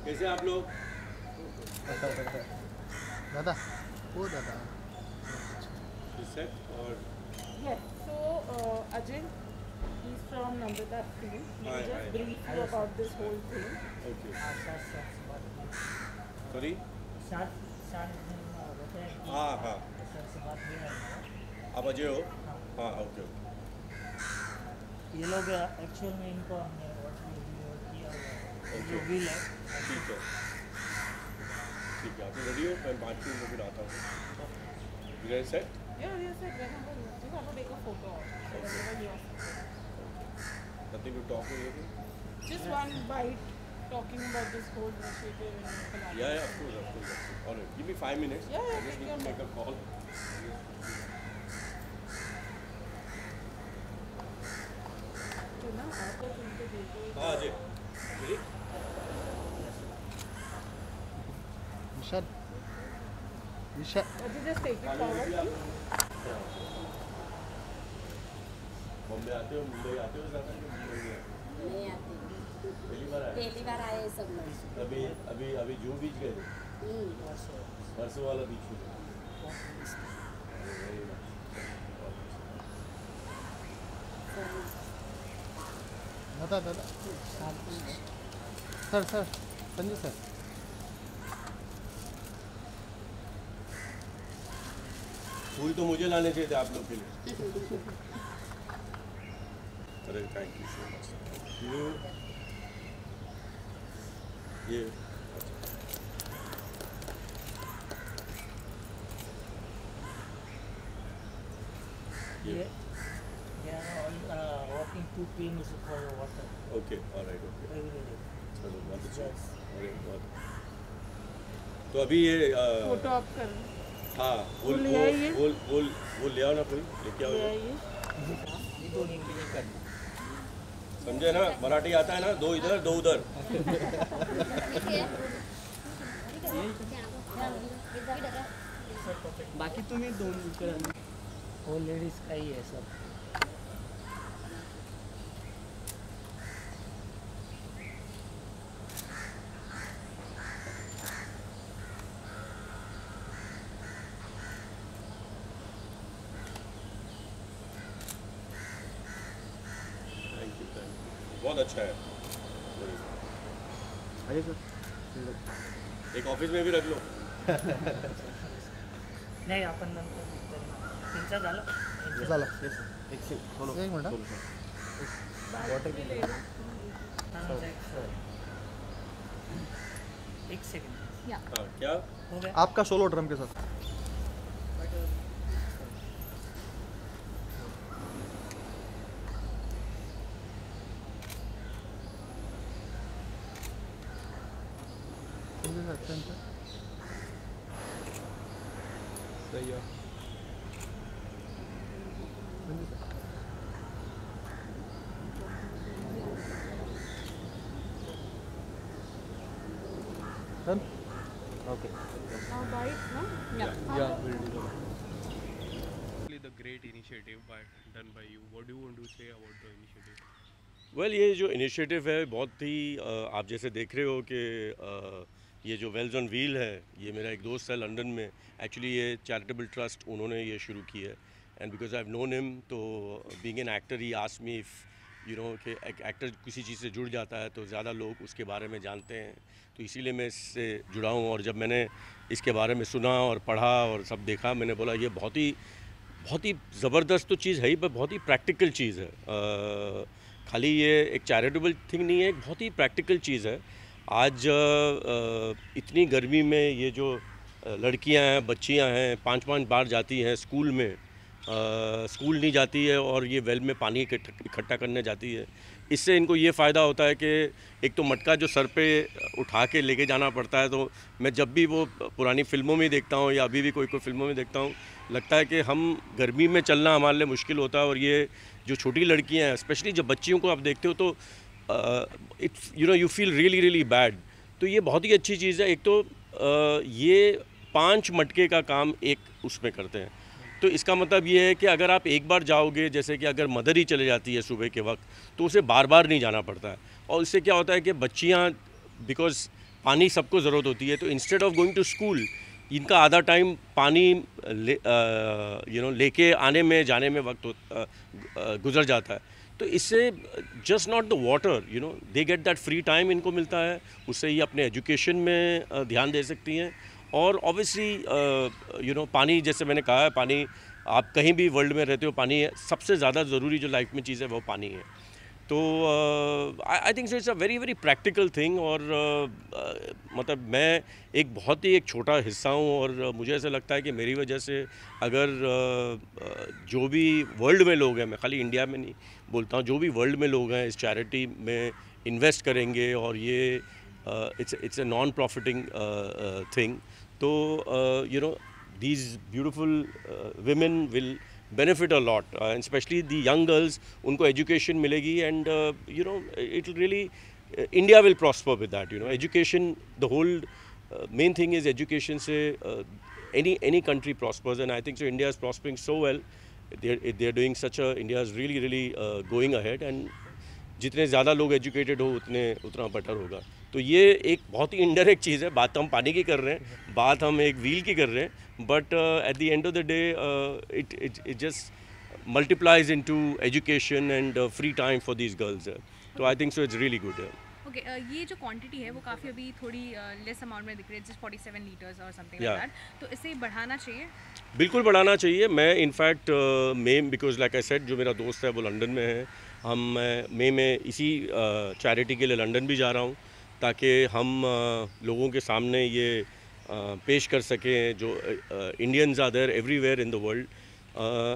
कैसे आप लोग? दादा वो दादा सेट और Yes. So, Ajay, he's from Namrata team. He Hi, will just hi. brief you about this whole thing. Okay sir sorry sir sir होते हैं कि हाँ हाँ सर से बात नहीं है आप अजय हो? हाँ ओके ओके ये लोग एक्चुअल में इनको हमने वीडियो किया हुआ है Okay. जो व्हील है ठीक है आप रेडी हो? मैं 5 मिनट में फिर आता हूँ। You guys set? Yeah, yes, sir. Whenever you just have to take a photo of whenever you are. Nothing to talk or anything? Just one bite talking about this whole initiative in Kalyan. Yeah, of course. All right, give me 5 minutes. Yeah, I just need to make a call. तो ना आपको तुमको देखो हाँ Ajay ready? Vishal Vishal Ajay, just take it forward. Bombay आते हो, मुंबई आते हो ज़्यादा कि मुंबई में? नहीं आती पहली बार आए? पहली बार आए सब लोग अभी अभी अभी जूहू बीच गए थे? परसों वाला बीच में? दादा दादा सर सर संजय सर फूल तो मुझे लाने चाहिए थे आप लोग के लिए। अरे थैंक यू सो मच। ये ये they are all walking 2 kilometers for water okay alright okay every day. चलो बहुत अच्छा। Yes. अरे बहुत तो अभी ये फोटो आप कर हाँ वो ले आइए। वो ले आओ ना कोई लेके आओ ले आइए समझे ना मराठी आता है ना दो इधर दो उधर बाकी तुम्ही दोन वो लेडीज का ही है सब थैंक यू बहुत अच्छा है अजय सर एक ऑफिस में भी रख लो नाही आपण नंतर तुमचं झालं झालं एक सेकंड एक मिनट एक सेकंड हाँ क्या हो गया आपका सोलो ड्रम के साथ सही है Done? Okay now bite no या will do The great initiative done by you. What do you want to say about the initiative? Well ये जो इनिशिएटिव है बहुत ही आप जैसे देख रहे हो कि ये जो वेल्स ऑन व्हील है ये मेरा एक दोस्त है लंदन में एक्चुअली ये चैरिटेबल ट्रस्ट उन्होंने ये शुरू की है and because I have known him to being an actor he asked me if you know कि एक एक्टर किसी चीज़ से जुड़ जाता है तो ज़्यादा लोग उसके बारे में जानते हैं तो इसीलिए मैं इससे जुड़ा हूँ और जब मैंने इसके बारे में सुना और पढ़ा और सब देखा मैंने बोला ये बहुत ही ज़बरदस्त तो चीज़ है ही पर बहुत ही प्रैक्टिकल चीज़ है खाली ये एक चैरिटेबल थिंग नहीं है एक बहुत ही प्रैक्टिकल चीज़ है आज इतनी गर्मी में ये जो लड़कियां हैं बच्चियां हैं 5-5 बार जाती हैं स्कूल में स्कूल नहीं जाती है और ये वेल में पानी इकट्ठा करने जाती है इससे इनको ये फ़ायदा होता है कि एक तो मटका जो सर पे उठा के लेके जाना पड़ता है तो मैं जब भी वो पुरानी फ़िल्मों में देखता हूँ या अभी भी कोई फिल्मों में देखता हूँ लगता है कि हम गर्मी में चलना हमारे लिए मुश्किल होता है और ये जो छोटी लड़कियाँ हैं स्पेशली जब बच्चियों को आप देखते हो तो it's you feel really bad तो ये बहुत ही अच्छी चीज़ है एक तो ये 5 मटके का काम एक उसमें करते हैं तो इसका मतलब ये है कि अगर आप एक बार जाओगे जैसे कि अगर मदर ही चले जाती है सुबह के वक्त तो उसे बार बार नहीं जाना पड़ता है और इससे क्या होता है कि बच्चियाँ बिकॉज पानी सबको ज़रूरत होती है, तो instead of going to school इनका आधा टाइम पानी लेके आने में जाने में वक्त गुजर जाता है। तो इससे just not the water, they get that free time इनको मिलता है, उससे ये अपने एजुकेशन में ध्यान दे सकती हैं। और ऑब्वियसली पानी, जैसे मैंने कहा है, पानी आप कहीं भी वर्ल्ड में रहते हो, पानी सबसे ज़्यादा ज़रूरी जो लाइफ में चीज़ है वो पानी है। तो I think so it's a very very practical thing. और मतलब मैं एक छोटा हिस्सा हूँ, और मुझे ऐसा लगता है कि मेरी वजह से अगर जो भी वर्ल्ड में लोग हैं, मैं खाली इंडिया में नहीं बोलता हूँ, जो भी वर्ल्ड में लोग हैं इस चैरिटी में इन्वेस्ट करेंगे, और ये it's a non profiting thing, तो these beautiful women will benefit a lot, and especially the young girls, उनको education मिलेगी, and it will really India will prosper with that. Education, the whole main thing is education से any country prospers, and I think so India is prospering so well. They're doing India is really going ahead, and जितने ज़्यादा लोग educated हो उतना better होगा। तो ये एक बहुत ही इनडायरेक्ट चीज़ है, बात हम पानी की कर रहे हैं, बात हम एक व्हील की कर रहे हैं, but at the end of the day it just multiplies into education and free time for these girls. तो I think so it's really good. Okay, ये जो क्वांटिटी है वो काफ़ी अभी थोड़ी लेस अमाउंट में दिख रही है, जस्ट 47 लीटर्स और समथिंग लाइक दैट, तो इसे बढ़ाना चाहिए? बिल्कुल बढ़ाना चाहिए। मैं in fact because like I said, जो मेरा दोस्त है वो लंदन में है, हम मई में इसी चैरिटी के लिए लंदन भी जा रहा हूँ, ताकि हम लोगों के सामने ये पेश कर सकें जो Indians are there everywhere in the world,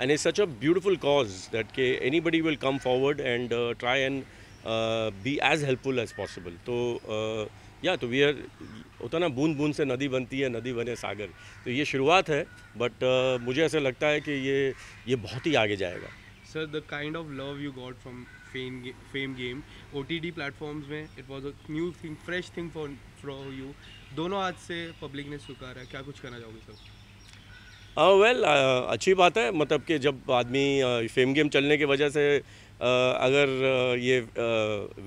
and it's such a beautiful cause that के anybody will come forward and try and be as helpful as possible. तो तो वी आर, होता ना, बूंद बूंद से नदी बनती है, नदी बने सागर। तो ये शुरुआत है, बट मुझे ऐसा लगता है कि ये बहुत ही आगे जाएगा। Sir, the kind of love you got from Fame Game, OTT platforms में, it was a new thing, fresh thing for you. दोनों हाथ से पब्लिक ने स्वीकारा है, क्या कुछ कहना चाहोगे सर? वेल, अच्छी बात है, मतलब कि जब आदमी फेम गेम चलने की वजह से अगर ये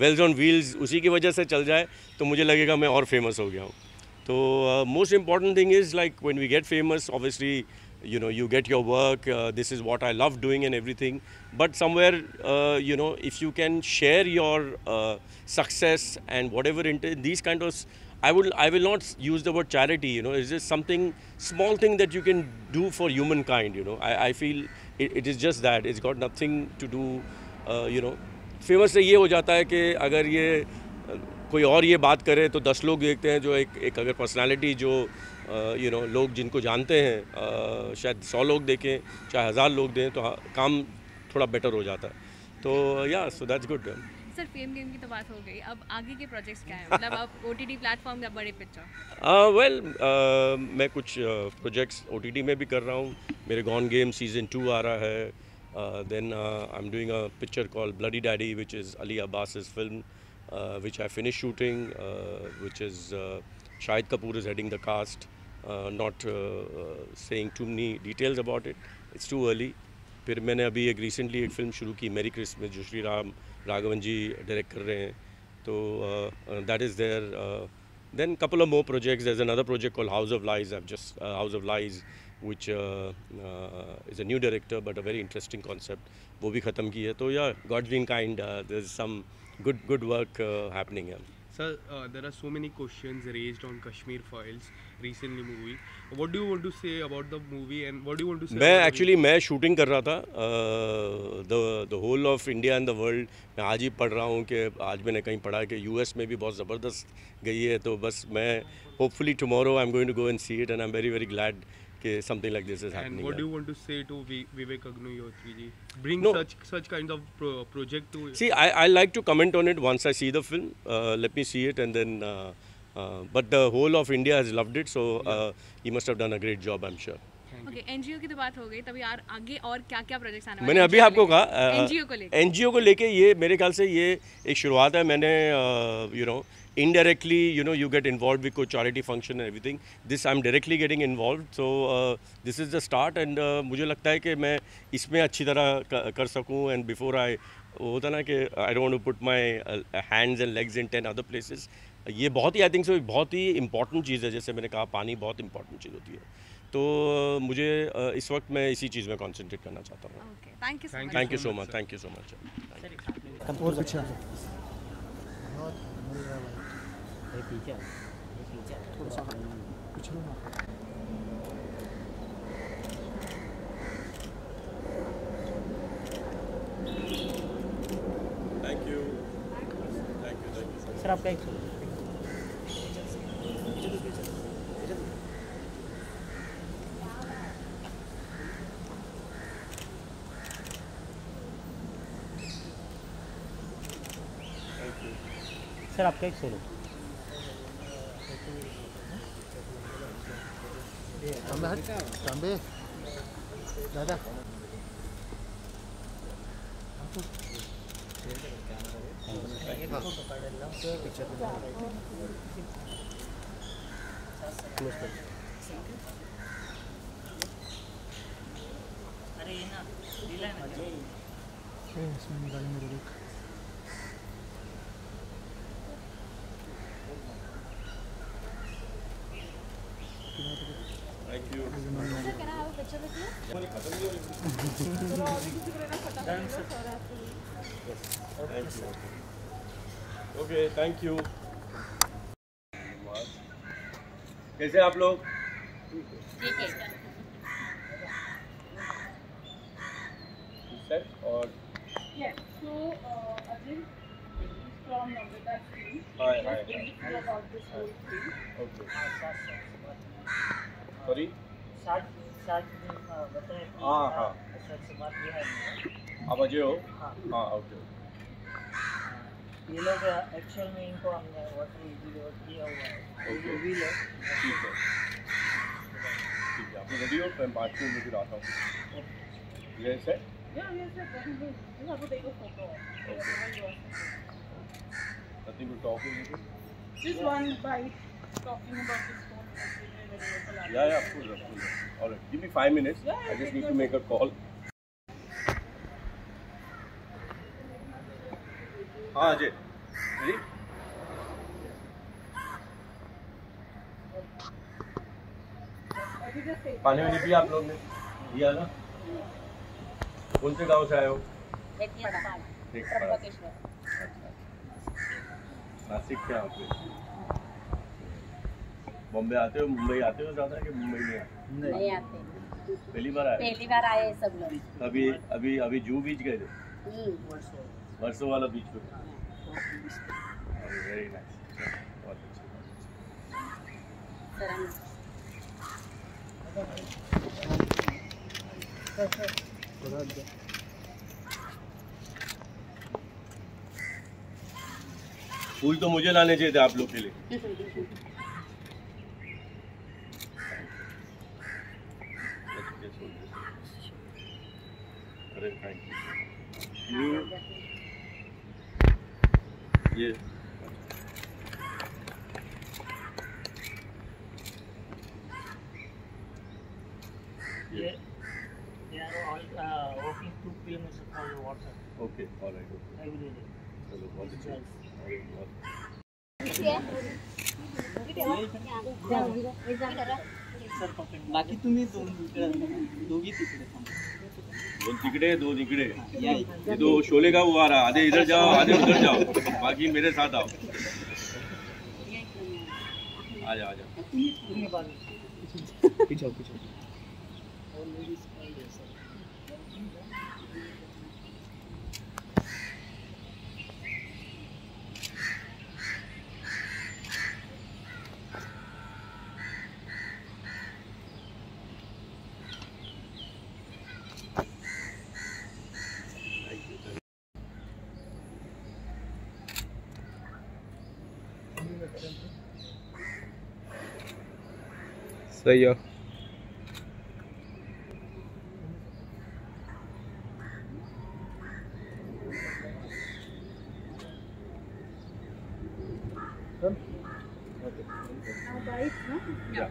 वेल्स ऑन व्हील्स उसी की वजह से चल जाए, तो मुझे लगेगा मैं और फेमस हो गया हूँ। तो most important thing is like when we get famous, obviously you get your work, this is what I love doing and everything, but somewhere if you can share your success and whatever these kind of, I will not use the word charity, it's just something small thing that you can do for humankind. I feel it is just that, it's got nothing to do, famous से ये हो जाता है कि अगर ये कोई और ये बात करे तो 10 लोग देखते हैं, जो एक अगर पर्सनालिटी जो लोग जिनको जानते हैं शायद 100 लोग देखें, चाहे 1000 लोग दें, तो काम थोड़ा बेटर हो जाता है। तो so that's good. Sir, fame game की तो बात हो गई, अब आगे के प्रोजेक्ट्स क्या हैं? मतलब आप OTT प्लेटफॉर्म का बड़े पिक्चर? वेल, मैं कुछ प्रोजेक्ट्स OTT में भी कर रहा हूँ। मेरे गॉन गेम सीज़न 2 आ रहा है। Then I am doing a picture called Bloody Daddy, which is Ali Abbas's film, which I finished shooting, which is Shahid Kapoor is heading the cast. Not saying too many details about it, it's too early. फिर मैंने अभी recently एक film शुरू की, मेरी Christmas, जो श्री राघवन जी direct कर रहे हैं, तो that is there. Then couple of more projects, there is another project called House of Lies, I have just House of Lies, which is a new director but a very interesting concept, वो भी ख़त्म की है। तो God's been kind, there's some good work happening here. Sir, there are so many questions raised on Kashmir Files, recently movie. What do you want to say about the movie, and what do you want to say? मैं shooting कर रहा था, the whole of India and the world, मैं आज ही पढ़ रहा हूँ कि आज मैंने कहीं पढ़ा कि US में भी बहुत ज़बरदस्त गई है। तो बस मैं hopefully tomorrow I'm going to go and see it, and I'm very glad कि something like this is happening. And what do you want to say to Vivek Agnihotri ji? Bring such kind of project to. See, I like to comment on it once I see the film. Let me see it, and then. But the whole of India has loved it, so he must have done a great job, I'm sure. Okay, NGO की तो बात हो गई, तभी यार आगे और क्या प्रोजेक्ट्स आने वाले हैं? मैंने अभी आपको कहा NGO को लेके ये मेरे ख्याल से ये एक शुरुआत है। मैंने indirectly you get involved with कोई charity function and everything. This I'm directly getting involved, so this is the start, and मुझे लगता है कि मैं इसमें अच्छी तरह कर सकूं, and before I होता ना कि I don't want to put my hands and legs in 10 other places. ये बहुत ही आई थिंक सो बहुत ही इम्पॉर्टेंट चीज़ है। जैसे मैंने कहा पानी बहुत इम्पॉर्टेंट चीज़ होती है, तो मुझे इस वक्त मैं इसी चीज़ में कॉन्सेंट्रेट करना चाहता हूँ। Okay, thank you so much. Thank you so much, thank you so much. और पीछे पीछे thank you, thank you, thank you. Sir आपका एक सोलो। सर आपका एक सोलो। तांबे दादा अरे ये ना दिला ना इसमें गाड़ी में रुक। Thank you. Okay, thank you. कैसे आप लोग? ठीक है। सेट और Yes. So, Ajay is from Namrata Street. Hi, hi, Just brief you about this whole thing. Okay, sorry. बताए हाँ, हाँ। सर से बात किया है। आप अजय हो? हाँ। हाँ, ओके। ये लोग एक्चुअल में इनको हमने वाटर डिलीवर किया हुआ है। ओके। ये व्हील है। ठीक है, ठीक है। आप लोग रेडी हो? मैं 5 मिनट में फिर आता हूँ। ये set? Yeah, yes, sir. Definitely. You have to take a photo. Whatever you are. Nothing to talk with. Just one bite talking about this whole festival. Yeah, of course. All right, give me 5 minutes. Yeah, I just take need your to make a call. हाँ Ajay, ready? पानी वानी पिया आप लोग ने? पिया ना? कौन से गांव से आए हो? त्र्यंबकेश्वर। नासिक के यहाँ पे। बॉम्बे आते हो, मुंबई आते हो ज़्यादा कि मुंबई नहीं आते? नहीं आते। पहली बार आए? पहली बार आए सब लोग। अभी अभी अभी जूहू बीच गए थे? वर्सो वाला बीच पे? वेरी नाइस, बहुत सर फूल तो मुझे लाने चाहिए थे आप लोग के लिए। अरे थैंक यू। ये They are all working 2 kilometers from the water okay, alright, okay, every day. चलो बहुत अच्छा। अरे बहुत बाकी तुम्ही दोघी तिकडे थांबा. दोन तिकडे दोन इकडे। ये दो शोले का वो आ रहा, आधे इधर जाओ आधे उधर जाओ, बाकी मेरे साथ आओ। आ जाओ, आ जाओ। पीछे पीछे. सही है। Bite, no?